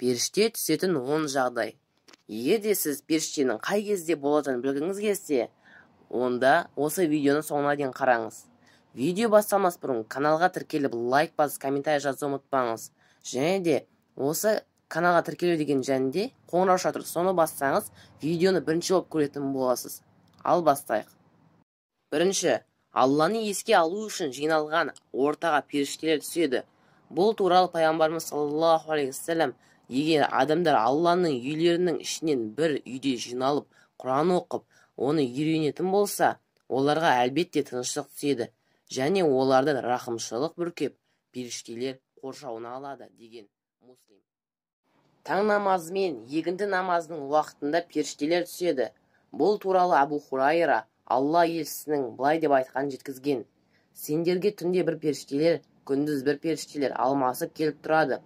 Періште түсетін 10 жағдай. Егер де сіз періштенің қай кезде болатынын білгіңіз келсе, онда осы видеоны соңына дейін қараңыз. Видео басталмас бұрын каналға тіркеліп лайк басып, комментарий жазуды ұмытпаңыз. Және де осы каналға тіркелу деген жәнде қоңырау шақырып соны бассаңыз, видеоны бірінші болып көретін боласыз. Ал бастайық. Бірінші, Алланы еске алу үшін жиналған ортаға періштелер түседі. Бұл туралы пайғамбарымыз саллаллаху алейхи вассалам, егер адамдар Алланың үйлерінің ішінен бір үйде жиналып, Құран оқып, оны үйренетін болса, оларға әлбетте тыныштық түседі, және оларды рахымшылық бүркеп, періштелер қоршауына алады деген муслим. Таң намазы мен егінді намазының уақытында періштелер түседі. Бұл туралы Абу Хурайра Алла елшісінің былай деп айтқанын жеткізген: сендерге түнде бір періштелер, күндіз бір періштелер алмасып келіп тұрады.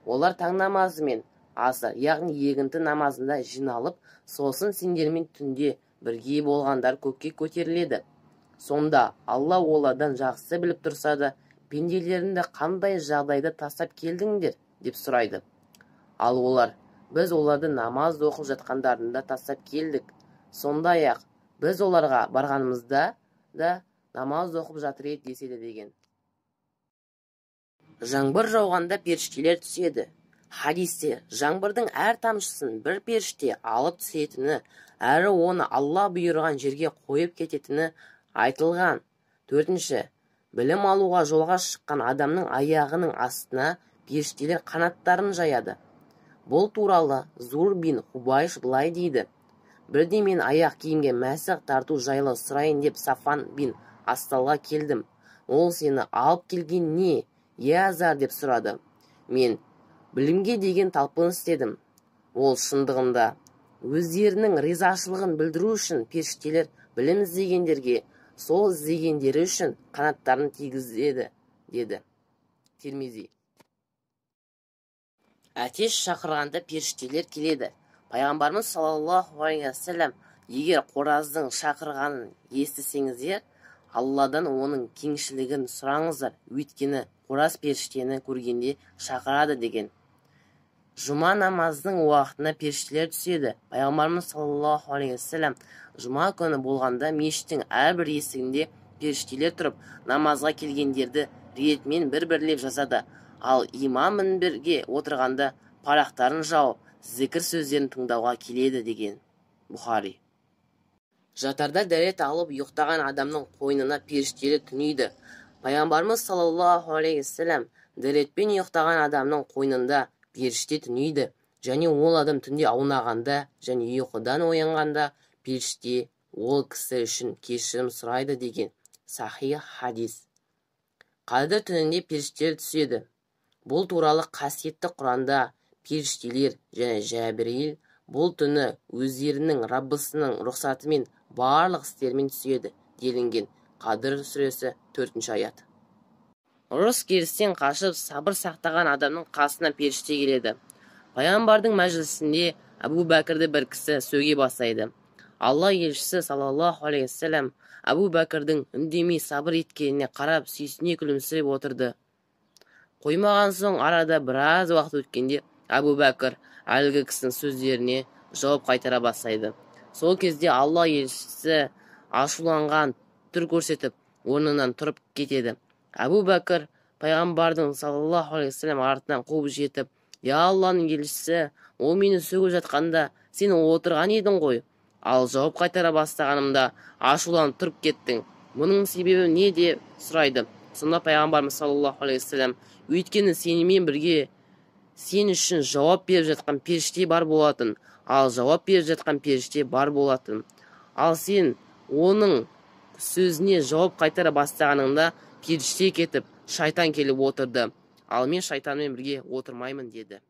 Олар таң намазы мен аср, яғни егінді намазында жиналып, сосын сендермен түнде бірге болғандар көкке көтеріледі. Сонда Алла олардан жақсы біліп тұрса да, пенделеріңді қандай жағдайда тастап келдіңдер деп сұрайды. Ал олар: біз оларды намаз оқып жатқандарында тастап келдік. Сондай-ақ біз оларға барғанымызда да намаз оқып жатыр еді деседі деген. Жаңбыр жауғанда періштелер түседі. Хадисте жаңбырдың әр тамшысын бір періште алып түсетіні, әрі оны Алла бұйырған жерге қойып кететіні айтылған. Төртінші, білім алуға жолға шыққан адамның аяғының астына періштелер қанаттарын жаяды. Бұл туралы Зур бин Хубайш былай дейді: бірде мен аяқ киімге мәсіх тарту жайлы сұрайын деп Сафан бин Асталға келдім. Ол: сені алып келген не, Азар деп сұрады. Мен: білімге деген талпыныс істедім. Ол: шындығында өздерінің ризашылығын білдіру үшін періштелер білім іздегендерге сол іздегендері үшін қанаттарын тигізеді, деді. Тирмизи. Әтеш шақырғанда періштелер келеді. Пайғамбарымыз саллаллаху алейхи вассалам: егер қораздың шақырғанын естісеңіздер, Алладан оның кеңшілігін сұраңыздар, өйткені қораз періштені көргенде шақырады деген. Жұма намазының уақытына періштелер түседі. Пайғамбарымыз саллаллаху алейхи вассалам жұма күні болғанда мешіттің әрбір есігінде періштелер тұрып, намазға келгендерді ретмен бір-бірлеп жазады. Ал имам мінберге отырғанда парақтарын жауып, зікір сөздерін тыңдауға келеді деген. Бұхари. Жатарда дәрет алып ұйықтаған адамның қойнына періштелер түнейді. Пайғамбарымыз саллаллаху алейхи вассалам: дәретпен ұйықтаған адамның қойнында періште түнейді, және ол адам түнде аунағанда және ұйқыдан оянғанда періште ол кісі үшін кешірім сұрайды деген сахи хадис. Қадір түнінде періштелер түседі. Бұл туралы қасиетті Құранда періштелер және Жәбірейіл бұл түні өздерінің Раббысының рұқсатымен барлық істермен түседі делінген. Қадір сүресі 4-ші аят. Ұрыс керістен қашып сабыр сақтаған адамның қасына періште келеді. Пайғамбардың мәжілісінде Абу Бәкірді бір кісі сөге бастайды. Алла елшісі саллаллаху алейхи вассалам Абу Бәкірдің үндемей сабыр еткеніне қарап сүйсіне күлімсіреп отырды. Қоймаған соң арада біраз уақыт өткенде Абу Бәкір әлгі кісінің сөздеріне жауап қайтара бастайды. Сол кезде Алла елшісі ашуланған түр көрсетіп, орнынан тұрып кетеді. Абу Бәкір пайғамбардың саллаллаху алейхи вассалам артынан қуып жетіп: я Алланың елшісі, ол мені сөгіп жатқанда сен отырған едің ғой. Ал жауап қайтара бастағанымда ашуланып тұрып кеттің. Мұның себебі не деп сұрайды. Сонда пайғамбарымыз саллаллаху алейхи вассалам: өйткені сенімен бірге сен үшін жауап беріп жатқан періште бар болатын, ал жауап беріп жатқан періште бар болатын. Ал сен оның сөзіне жауап қайтара бастағаныңда періште кетіп, шайтан келіп отырды. Ал мен шайтанмен бірге отырмаймын, деді.